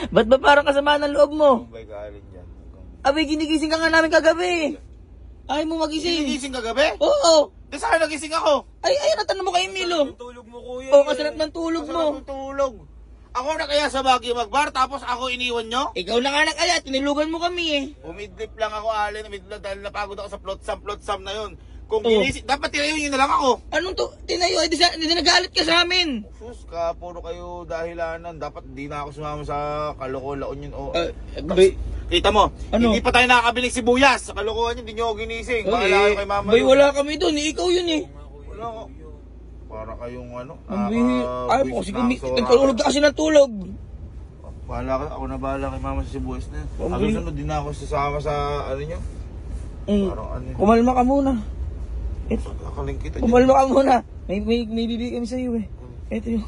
Ba't ba parang kasama ng loob mo? Kung ba'y galing dyan. Abay, ginigising ka nga namin kagabi. Ayaw mo magising. Ginising kagabi? Oo. Di saan nagising ako? Ay, natanong mo kay Milo. Tulog mo kuya. Oo, kasarap ng tulog Masarap mo. ng tulog. Ako na kaya sa Baguio magbar, tapos ako iniwan nyo? Ikaw na nga nakaya, tinilugan mo kami eh. Umidlip lang ako, Alin. Umidlip dahil napagod ako sa plotsam na yun. Kung Oo. ginising, dapat tinayo nyo na lang ako. Anong to? Tinayo, hindi nagalit ka sa amin. Sus ka, puro kayo dahilanan. Dapat di na ako sumama sa kaloko-laon yun. Bay, Kita mo, Ano? hindi pa tayo nakakabiling sibuyas. Sa kalokohan yun, hindi nyo ako ginising. Bakala kayo kay mama. bay, yun. wala kami doon. Ikaw yun eh. Wala ako. Para kayong ano. Ay po, sige, nagkalulog ka kasi ng tulog. Bahala ka, ako na bahala kay mama sa sibuyas na yun. Ang Ang susunod din ako sasama sa ano nyo. Parang ano yun. Kumalma ka muna. Kakaling kita Kumalma ka muna. May bibig kami sa iyo eh. Ito yun.